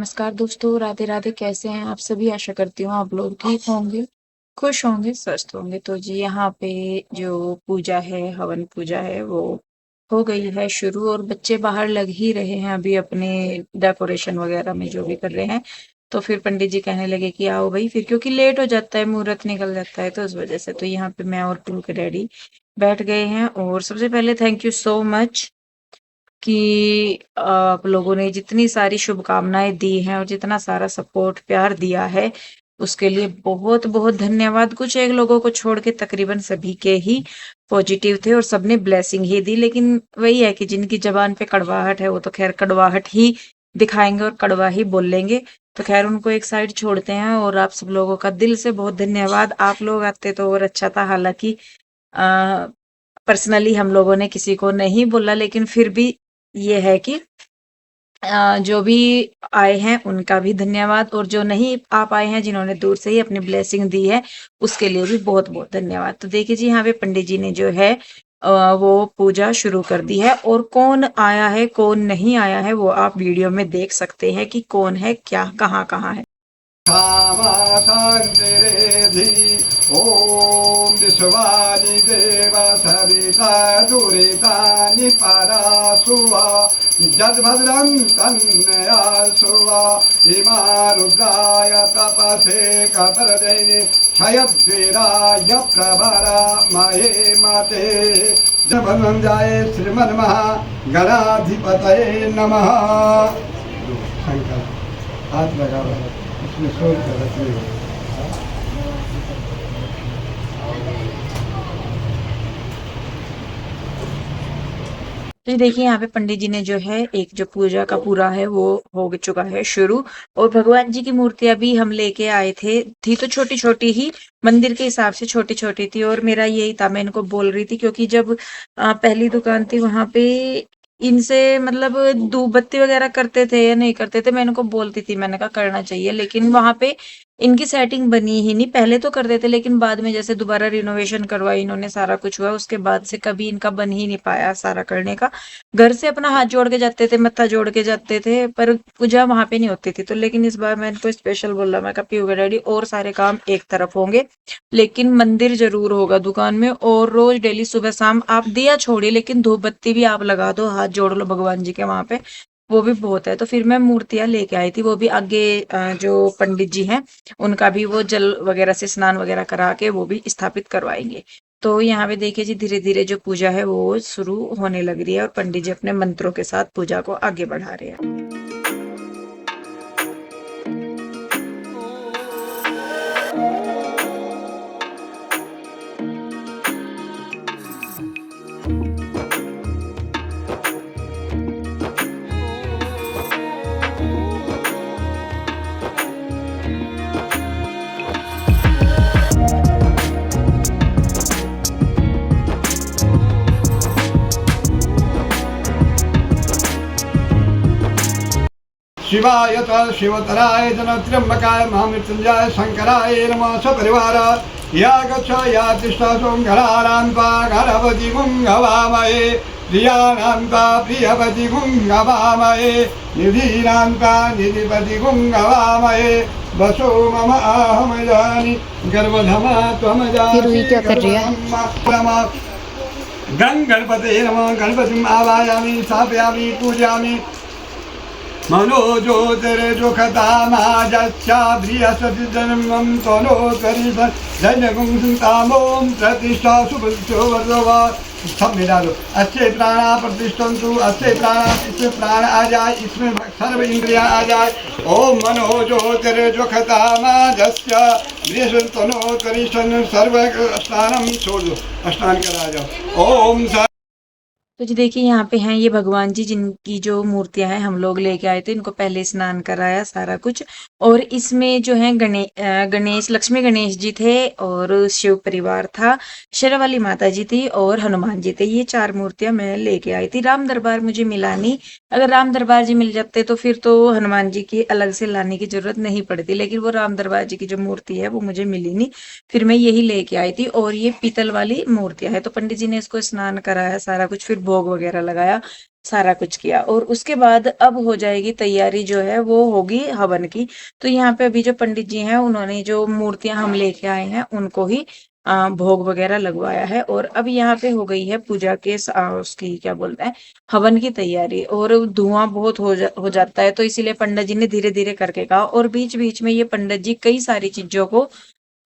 नमस्कार दोस्तों, राधे राधे। कैसे हैं आप सभी? आशा करती हूँ आप लोग ठीक होंगे, खुश होंगे, स्वस्थ होंगे। तो जी यहाँ पे जो पूजा है, हवन पूजा है, वो हो गई है शुरू और बच्चे बाहर लग ही रहे हैं अभी अपने डेकोरेशन वगैरह में जो भी कर रहे हैं। तो फिर पंडित जी कहने लगे कि आओ भाई, फिर क्योंकि लेट हो जाता है, मुहूर्त निकल जाता है, तो उस वजह से तो यहाँ पे मैं और टू के डैडी बैठ गए हैं। और सबसे पहले थैंक यू सो मच कि आप लोगों ने जितनी सारी शुभकामनाएं दी हैं और जितना सारा सपोर्ट प्यार दिया है, उसके लिए बहुत बहुत धन्यवाद। कुछ एक लोगों को छोड़ के तकरीबन सभी के ही पॉजिटिव थे और सबने ब्लेसिंग ही दी। लेकिन वही है कि जिनकी जबान पे कड़वाहट है वो तो खैर कड़वाहट ही दिखाएंगे और कड़वा ही बोलेंगे। तो खैर उनको एक साइड छोड़ते हैं और आप सब लोगों का दिल से बहुत धन्यवाद। आप लोग आते तो और अच्छा था। हालांकि पर्सनली हम लोगों ने किसी को नहीं बोला, लेकिन फिर भी ये है कि जो भी आए हैं उनका भी धन्यवाद, और जो नहीं आ पाए हैं, जिन्होंने दूर से ही अपनी ब्लेसिंग दी है, उसके लिए भी बहुत बहुत धन्यवाद। तो देखिए जी, यहाँ पे पंडित जी ने जो है वो पूजा शुरू कर दी है। और कौन आया है कौन नहीं आया है वो आप वीडियो में देख सकते हैं कि कौन है, क्या, कहाँ कहाँ है। कामाशान्तिरेधि ॐ विश्वानि देव सविता दुरितानि परासु वा यद्भद्रं तन्मयासु वा इमा रुद्राय तपसे कपरदैनि क्षयद्वीराय प्रभरा महे मते जय श्रीमन्महागणाधिपतये नमः। शंकर हाथ लगा इसमें सोच कर रखिए। तो देखिए यहाँ पे पंडित जी ने जो है एक जो पूजा का पूरा है वो हो चुका है शुरू। और भगवान जी की मूर्तियां भी हम लेके आए थे, थी तो छोटी छोटी ही, मंदिर के हिसाब से छोटी छोटी थी। और मेरा यही था, मैं इनको बोल रही थी क्योंकि जब पहली दुकान थी वहां पे इनसे मतलब धूप बत्ती वगैरह करते थे या नहीं करते थे, मैं इनको बोलती थी, मैंने कहा करना चाहिए, लेकिन वहां पे इनकी सेटिंग बनी ही नहीं। पहले तो करते थे लेकिन बाद में जैसे दोबारा रिनोवेशन करवाई इन्होंने, सारा कुछ हुआ, उसके बाद से कभी इनका बन ही नहीं पाया सारा करने का। घर से अपना हाथ जोड़ के जाते थे, मत्था जोड़ के जाते थे, पर पूजा वहां पे नहीं होती थी। तो लेकिन इस बार मैं इनको स्पेशल बोला, मैं कहा पीयूगा डैडी, और सारे काम एक तरफ होंगे लेकिन मंदिर जरूर होगा दुकान में, और रोज डेली सुबह शाम आप दिया छोड़िए लेकिन धूप बत्ती भी आप लगा दो, हाथ जोड़ लो भगवान जी के वहां पे, वो भी बहुत है। तो फिर मैं मूर्तियां लेके आई थी, वो भी आगे जो पंडित जी हैं उनका भी वो जल वगैरह से स्नान वगैरह करा के वो भी स्थापित करवाएंगे। तो यहाँ पे देखिए जी, धीरे धीरे जो पूजा है वो शुरू होने लग रही है और पंडित जी अपने मंत्रों के साथ पूजा को आगे बढ़ा रहे हैं। शिवाय च शिवतराय त्र्यंबकाय महामृत्युंजय शंकराय नमः सपरिवार या गच्छ या तिष्ठ सोमघरान्ता घरवती गुंगवामहे प्रियानान्ता प्रियवती गुंगवामहे निधीनान्ता निधिपति गुंगवामहे वसो मम आहम जानी गर्भधमा त्वम जानी। क्या कर रही है? गणपते नमः। गणपतिम् आवाहयामि, स्थापयामि, पूजयामि। मनोज्योतिर्जुखतामाजच्चा बृहस्पति जन्मं तनोत्तरी दैन्यगुं चिन्तामों प्रतिष्ठा सुभृत्यो वर्धवा। सब में डालो। अच्छे प्राणा प्रतिष्ठन्तु, अच्छे प्राणा, इसमें प्राण आ जाए, इसमें सर्व इंद्रियां आ जाए। ओम मनोज्योतिर्जुखतामाजच्चा बृहस्पति तनोत्तरी सर्व स्नानम छोड़ दो, स्नान करा जाओ। ओम। तो जी देखिए यहाँ पे हैं ये भगवान जी, जिनकी जो मूर्तियां हैं हम लोग लेके आए थे, इनको पहले स्नान कराया सारा कुछ। और इसमें जो है गणेश, लक्ष्मी गणेश जी थे, और शिव परिवार था, शेरावाली माता जी थी, और हनुमान जी थे। ये चार मूर्तियां मैं लेके आई थी। राम दरबार मुझे मिला नहीं, अगर राम दरबार जी मिल जाते तो फिर तो हनुमान जी की अलग से लाने की जरूरत नहीं पड़ती, लेकिन वो राम दरबार जी की जो मूर्ति है वो मुझे मिली नहीं, फिर मैं यही लेके आई थी। और ये पीतल वाली मूर्तियां है। तो पंडित जी ने इसको स्नान कराया सारा कुछ, फिर भोग वगैरह लगाया, सारा कुछ किया। और उसके बाद अब हो जाएगी तैयारी जो है वो होगी हवन की। तो यहाँ पे अभी जो पंडित जी हैं उन्होंने जो मूर्तियां हम लेके आए हैं उनको ही भोग वगैरह लगवाया है। और अब यहाँ पे हो गई है पूजा के उसकी क्या बोलते हैं, हवन की तैयारी। और धुआं बहुत हो जाता है, तो इसीलिए पंडित जी ने धीरे धीरे करके कहा। और बीच बीच में ये पंडित जी कई सारी चीजों को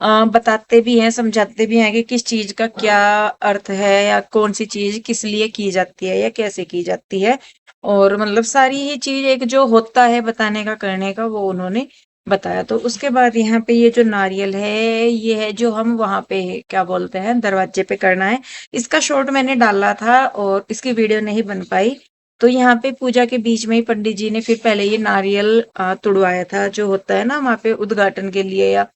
बताते भी हैं, समझाते भी हैं कि किस चीज का क्या अर्थ है, या कौन सी चीज किस लिए की जाती है या कैसे की जाती है। और मतलब सारी ही चीज एक जो होता है बताने का करने का, वो उन्होंने बताया। तो उसके बाद यहाँ पे ये जो नारियल है, ये है जो हम वहां पे क्या बोलते हैं दरवाजे पे करना है। इसका शॉर्ट मैंने डाला था और इसकी वीडियो नहीं बन पाई। तो यहाँ पे पूजा के बीच में ही पंडित जी ने फिर पहले ये नारियल तुड़वाया था, जो होता है ना वहां पे उद्घाटन के लिए या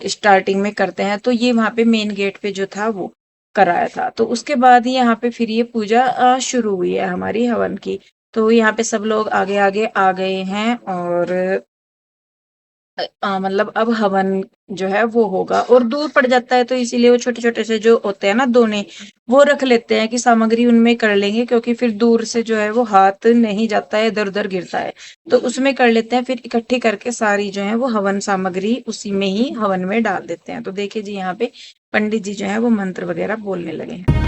स्टार्टिंग में करते हैं। तो ये वहां पे मेन गेट पे जो था वो कराया था। तो उसके बाद ही यहाँ पे फिर ये पूजा शुरू हुई है हमारी हवन की। तो यहाँ पे सब लोग आगे आगे आ गए हैं। और मतलब अब हवन जो है वो होगा, और दूर पड़ जाता है तो इसीलिए वो छोटे छोटे से जो होते हैं ना दोने, वो रख लेते हैं कि सामग्री उनमें कर लेंगे, क्योंकि फिर दूर से जो है वो हाथ नहीं जाता है, इधर उधर गिरता है। तो उसमें कर लेते हैं, फिर इकट्ठी करके सारी जो है वो हवन सामग्री उसी में ही हवन में डाल देते हैं। तो देखिए जी यहाँ पे पंडित जी जो है वो मंत्र वगैरह बोलने लगे हैं।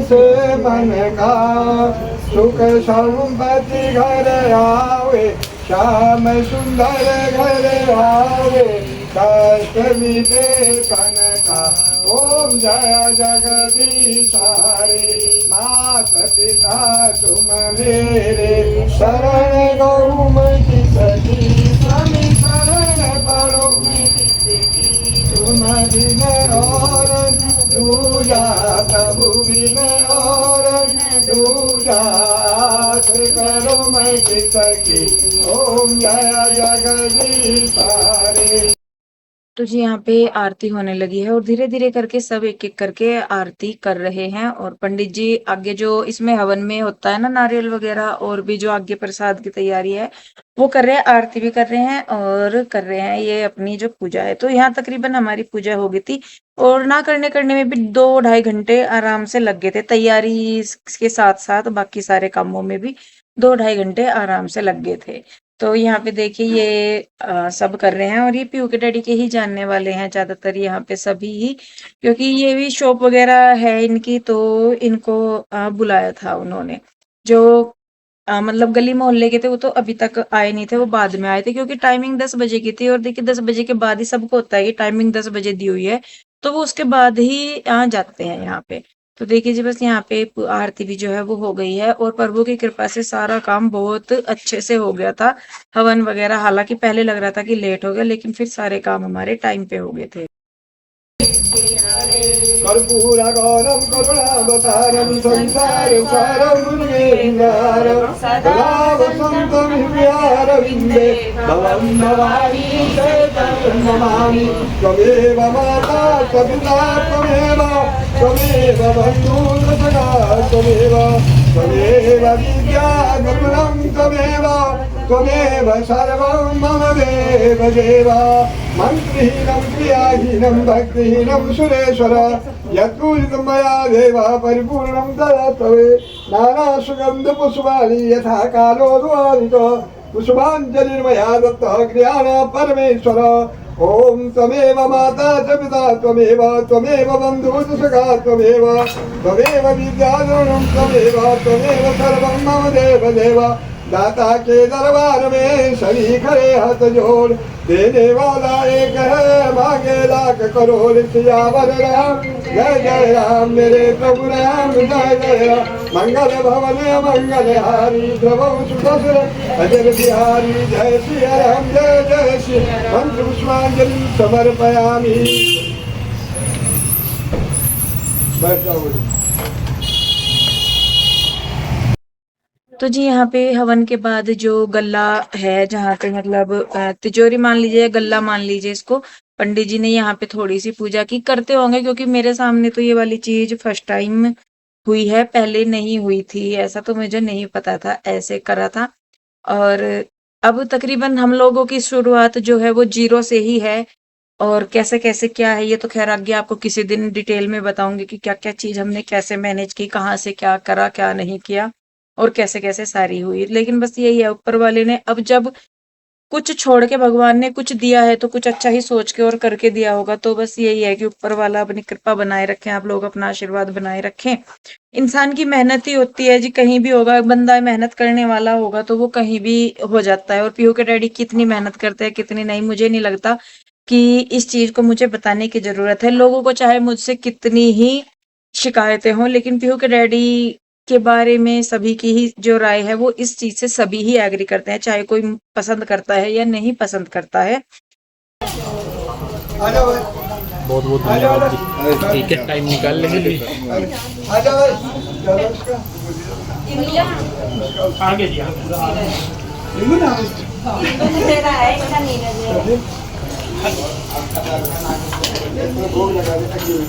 से मन का सुख संपत्ति घर आवे, श्याम सुंदर घर आवे, कष्ट मिटे तन का। ओम जय जगदीश हरे, मात पिता तुम मेरे, शरण गौ मैं सखी, स्वामी शरण पड़ो तुम बिन और दूजा, प्रभु बिन और दूजा, करो मैं सखी। ओम जय जगदीश हरे। तो जी यहाँ पे आरती होने लगी है, और धीरे धीरे करके सब एक एक करके आरती कर रहे हैं। और पंडित जी आगे जो इसमें हवन में होता है ना नारियल वगैरह, और भी जो आगे प्रसाद की तैयारी है वो कर रहे हैं, आरती भी कर रहे हैं और कर रहे हैं ये अपनी जो पूजा है। तो यहाँ तकरीबन हमारी पूजा हो गई थी, और ना करने में भी 2-2.5 घंटे आराम से लग गए थे। तैयारी के साथ साथ बाकी सारे कामों में भी 2-2.5 घंटे आराम से लग गए थे। तो यहाँ पे देखिए ये सब कर रहे हैं, और ये पीयू के डैडी के ही जानने वाले हैं ज्यादातर यहाँ पे सभी ही, क्योंकि ये भी शॉप वगैरह है इनकी, तो इनको बुलाया था उन्होंने। जो मतलब गली मोहल्ले के थे वो तो अभी तक आए नहीं थे, वो बाद में आए थे, क्योंकि टाइमिंग 10 बजे की थी। और देखिए 10 बजे के बाद ही सबको होता है कि टाइमिंग 10 बजे दी हुई है, तो वो उसके बाद ही जाते हैं यहाँ पे। तो देखिए जी बस यहाँ पे आरती भी जो है वो हो गई है, और प्रभु की कृपा से सारा काम बहुत अच्छे से हो गया था। हवन वगैरह हालांकि पहले लग रहा था कि लेट हो गया, लेकिन फिर सारे काम हमारे टाइम पे हो गए थे। कर्पूरगौरं करुणावतारं संसार सारं गुरुगेन्द्रं, सदा वसन्तं हृदयारविन्दे भवं भवानी चैतन्यं नमामि। त्वमेव माता च पिता त्वमेव, त्वमेव बन्धुः सखा त्वमेव, त्वमेव विद्या गुरुं त्वमेव, त्वमेव सर्वं मम देव देव। मंत्रहीनं क्रियाहीनं भक्तिहीनं सुरेश्वर, यत्पूजितं मया देव परिपूर्णं ददातवे। नानासुगन्धपुष्पाणि यथा कालोद्वारितो, पुष्पाञ्जलिर्मया दत्तः क्रियाणां परमेश्वर। ओम त्वमेव माता च पिता त्वमेव, त्वमेव बन्धुः च सखा त्वमेव, त्वमेव विद्याधनं त्वमेव, त्वमेव सर्वं मम देव देव। दाता के दरबार में सभी खड़े हाथ जोड़, देने वाला एक है मांगे लाख करोड़। सियावर राम जय जय राम, मेरे प्रभु राम जय जय राम। मंगल भवन मंगल हारी, प्रभु सुखसुर अजर बिहारी। जय श्री राम जय जय श्री, मंत्र पुष्पांजलि समर्पयामि। बैठ जाओ। तो जी यहाँ पे हवन के बाद जो गल्ला है, जहाँ पे मतलब तिजोरी मान लीजिए, गल्ला मान लीजिए इसको, पंडित जी ने यहाँ पे थोड़ी सी पूजा की, करते होंगे क्योंकि मेरे सामने तो ये वाली चीज फर्स्ट टाइम हुई है, पहले नहीं हुई थी, ऐसा तो मुझे नहीं पता था, ऐसे करा था। और अब तकरीबन हम लोगों की शुरुआत जो है वो जीरो से ही है, और कैसे कैसे क्या है ये तो खैर आगे आपको किसी दिन डिटेल में बताऊंगी कि क्या क्या चीज हमने कैसे मैनेज की, कहाँ से क्या करा क्या नहीं किया, और कैसे कैसे सारी हुई। लेकिन बस यही है, ऊपर वाले ने अब जब कुछ छोड़ के भगवान ने कुछ दिया है तो कुछ अच्छा ही सोच के और करके दिया होगा। तो बस यही है कि ऊपर वाला अपनी कृपा बनाए रखें, आप लोग अपना आशीर्वाद बनाए रखें। इंसान की मेहनत ही होती है जी, कहीं भी होगा, बंदा मेहनत करने वाला होगा तो वो कहीं भी हो जाता है। और पीहू के डैडी कितनी मेहनत करते हैं कितनी नहीं, मुझे नहीं लगता कि इस चीज को मुझे बताने की जरूरत है। लोगों को चाहे मुझसे कितनी ही शिकायतें हों, लेकिन पीहू के डैडी के बारे में सभी की ही जो राय है वो इस चीज से सभी ही एग्री करते हैं, चाहे कोई पसंद करता है या नहीं पसंद करता है। आ जाओ भाई, बहुत बहुत आ जाओ धन्यवाद जी। ठीक है, टाइम निकाल लेंगे जी। आ जाओ भाई, चलो इसका आगे जी लिखो ना। भोग लगा दे अग्नि में।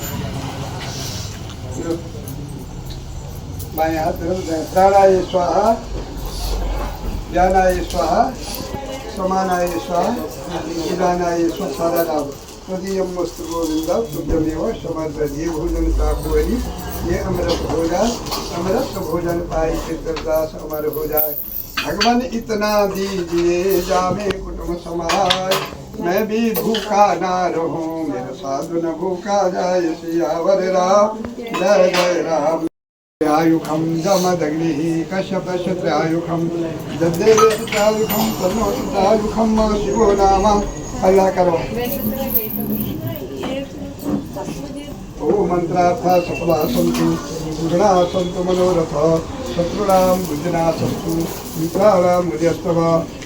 बाएं हाथ तरफ दें। प्राणाय स्वाहा, ज्ञानाय स्वाहा, समानाय स्वाहा, उदानाय स्वाहा नाम। तदीयं वस्तु गोविंदा तुभ्यमेव समर्पये। भोजन प्राप्तवरी, ये अमृत भोजन, अमृत भोजन पाई चित्रदास अमर हो जाए। भगवान इतना दीजिए जामे कुटुंब समाय, मैं भी भूखा ना रहूं, मेरा साधु न भूखा जाय। सियावर राम, जय जय राम। आयुखम जमदग्नि कश्यपशत्रायुखम दद्देवत्रायुखम तन्नोत्रायुखम शिवो नाम। अल्लाह करो। ओ मंत्रार्थ सफला सन्तु, गुणा सन्तु मनोरथ, शत्रुणां बुद्धिना सन्तु, मित्राणां मुदयस्तव।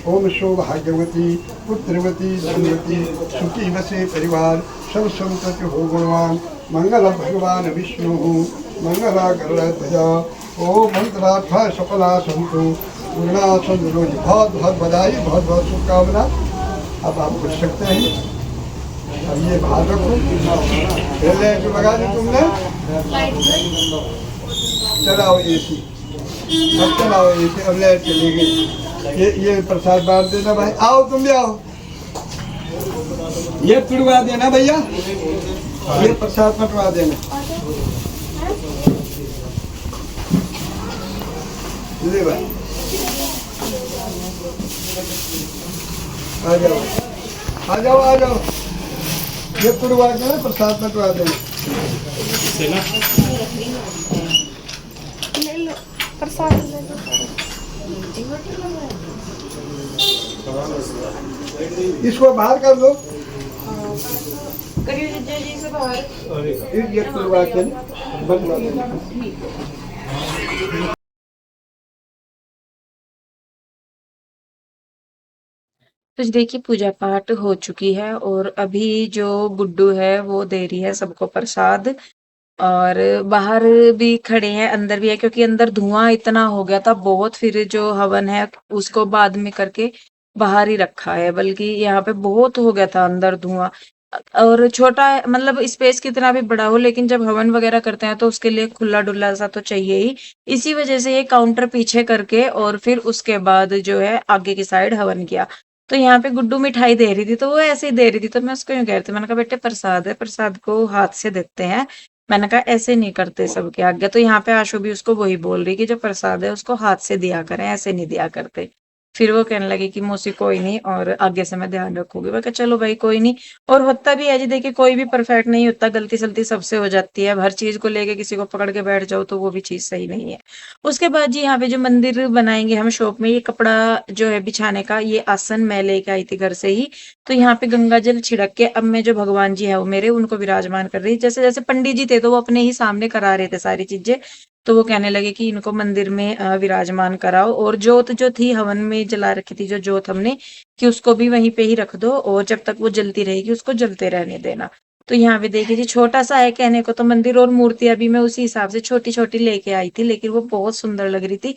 ओम सौभाग्यवती पुत्रवती धनवती सुखी बसे परिवार, सब संतति हो गुणवान। मंगल भगवान विष्णु, मंगला गरुड़ध्वजा। ओम मंत्रार्थ सफला सन्तु, गुणा सन्तु। रोज बहुत बहुत बधाई, बहुत बहुत शुभकामना। अब आप पूछ सकते हैं। अब ये बाहर रखो, पहले जो लगा दी तुमने, चलाओ एसी, अब चलाओ एसी। अब लाइट चली गई। ये प्रसाद बांट देना भाई। आओ तुम भी आओ, ये तुड़वा देना भैया, ये प्रसाद पटवा देना। ले भाई, आ जाओ आ जाओ आ जाओ। ये तुड़वा के ना प्रसाद पटवा देना। इसको बाहर कर दो, ये तुड़वा के बटवा देना। तो जी देखिए पूजा पाठ हो चुकी है, और अभी जो गुड्डू है वो दे रही है सबको प्रसाद। और बाहर भी खड़े हैं, अंदर भी है, क्योंकि अंदर धुआं इतना हो गया था बहुत, फिर जो हवन है उसको बाद में करके बाहर ही रखा है, बल्कि यहाँ पे बहुत हो गया था अंदर धुआं। और छोटा मतलब स्पेस कितना भी बड़ा हो, लेकिन जब हवन वगैरह करते हैं तो उसके लिए खुला डुल्ला सा तो चाहिए ही। इसी वजह से ये काउंटर पीछे करके और फिर उसके बाद जो है आगे की साइड हवन किया। तो यहाँ पे गुड्डू मिठाई दे रही थी, तो वो ऐसे ही दे रही थी, तो मैं उसको यूं कह रही थी, मैंने कहा बेटे प्रसाद है, प्रसाद को हाथ से देते हैं, मैंने कहा ऐसे नहीं करते सबके आगे। तो यहाँ पे आशु भी उसको वही बोल रही कि जो प्रसाद है उसको हाथ से दिया करें, ऐसे नहीं दिया करते। फिर वो कहने लगी कि मौसी कोई नहीं, और आगे से मैं ध्यान रखूंगी। मैं कहा चलो भाई कोई नहीं। और होता भी है जी, देखिए कोई भी परफेक्ट नहीं होता, गलती सलती सबसे हो जाती है। अब हर चीज को लेके किसी को पकड़ के बैठ जाओ तो वो भी चीज सही नहीं है। उसके बाद जी यहाँ पे जो मंदिर बनाएंगे हम शॉप में, ये कपड़ा जो है बिछाने का, ये आसन मैं लेके आई थी घर से ही। तो यहाँ पे गंगा जल छिड़क के अब मैं जो भगवान जी है वो मेरे, उनको विराजमान कर रही। जैसे जैसे पंडित जी थे तो वो अपने ही सामने करा रहे थे सारी चीजें, तो वो कहने लगे कि इनको मंदिर में विराजमान कराओ। और जोत जो थी हवन में जला रखी थी जो जोत हमने, कि उसको भी वहीं पे ही रख दो, और जब तक वो जलती रहेगी उसको जलते रहने देना। तो यहाँ पे देखिए जी, छोटा सा है कहने को तो मंदिर, और मूर्तियां भी मैं उसी हिसाब से छोटी छोटी लेके आई थी, लेकिन वो बहुत सुंदर लग रही थी।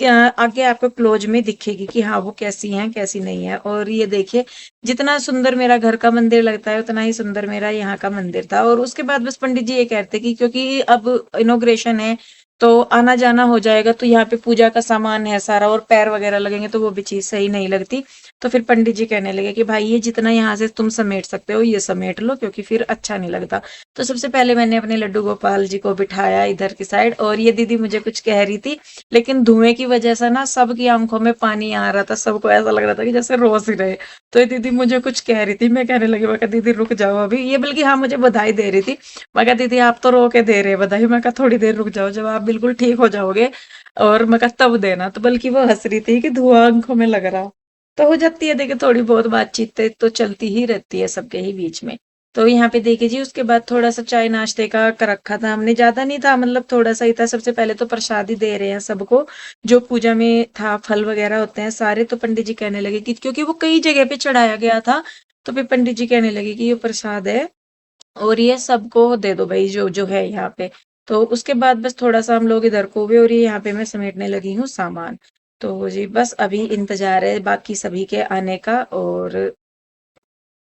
आगे आपको क्लोज में दिखेगी कि हाँ वो कैसी हैं कैसी नहीं है। और ये देखिए जितना सुंदर मेरा घर का मंदिर लगता है उतना ही सुंदर मेरा यहाँ का मंदिर था। और उसके बाद बस पंडित जी ये कहते कि क्योंकि अब इनॉग्रेशन है तो आना जाना हो जाएगा, तो यहाँ पे पूजा का सामान है सारा और पैर वगैरह लगेंगे तो वो भी चीज सही नहीं लगती। तो फिर पंडित जी कहने लगे कि भाई ये जितना यहाँ से तुम समेट सकते हो ये समेट लो, क्योंकि फिर अच्छा नहीं लगता। तो सबसे पहले मैंने अपने लड्डू गोपाल जी को बिठाया इधर की साइड, और ये दीदी मुझे कुछ कह रही थी, लेकिन धुएं की वजह से ना सबकी आंखों में पानी आ रहा था, सबको ऐसा लग रहा था कि जैसे रोज ही रहे। तो ये दीदी मुझे कुछ कह रही थी, मैं कहने लगी मैं कहा दीदी रुक जाओ अभी, ये बल्कि हाँ मुझे बधाई दे रही थी। मैं कहा दीदी आप तो रो के दे रहे बधाई, मैं कहा थोड़ी देर रुक जाओ जब आप बिल्कुल ठीक हो जाओगे और मैं कहा तब देना। तो बल्कि वो हंस रही थी कि धुआं आंखों में लग रहा। तो हो जाती है देखिए थोड़ी बहुत बातचीत तो चलती ही रहती है सबके ही बीच में। तो यहाँ पे देखिए जी उसके बाद थोड़ा सा चाय नाश्ते का कर रखा था हमने, ज्यादा नहीं था मतलब थोड़ा सा ही था। सबसे पहले तो प्रसादी दे रहे हैं सबको, जो पूजा में था फल वगैरह होते हैं सारे। तो पंडित जी कहने लगे कि क्योंकि वो कई जगह पे चढ़ाया गया था, तो फिर पंडित जी कहने लगे कि ये प्रसाद है और ये सबको दे दो भाई जो जो है यहाँ पे। तो उसके बाद बस थोड़ा सा हम लोग इधर को हुए और ये यहाँ पे मैं समेटने लगी हूँ सामान। तो जी बस अभी इंतजार है बाकी सभी के आने का। और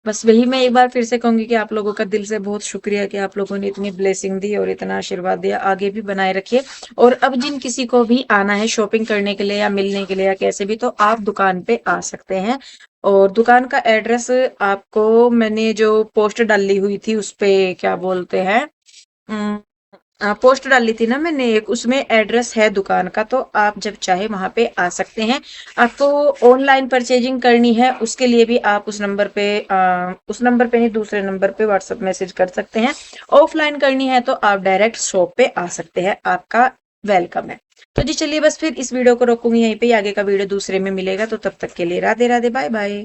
बस वही मैं एक बार फिर से कहूंगी कि आप लोगों का दिल से बहुत शुक्रिया कि आप लोगों ने इतनी ब्लेसिंग दी और इतना आशीर्वाद दिया, आगे भी बनाए रखिए। और अब जिन किसी को भी आना है शॉपिंग करने के लिए या मिलने के लिए या कैसे भी, तो आप दुकान पे आ सकते हैं। और दुकान का एड्रेस आपको मैंने जो पोस्ट डाली हुई थी उस पे क्या बोलते हैं, पोस्ट डाली थी ना मैंने एक, उसमें एड्रेस है दुकान का, तो आप जब चाहे वहां पे आ सकते हैं। आपको ऑनलाइन परचेजिंग करनी है उसके लिए भी आप उस नंबर पे नहीं दूसरे नंबर पे व्हाट्सएप मैसेज कर सकते हैं। ऑफलाइन करनी है तो आप डायरेक्ट शॉप पे आ सकते हैं, आपका वेलकम है। तो जी चलिए बस फिर इस वीडियो को रोकूंगी यहीं पे, आगे का वीडियो दूसरे में मिलेगा, तो तब तक के लिए राधे राधे बाय बाय।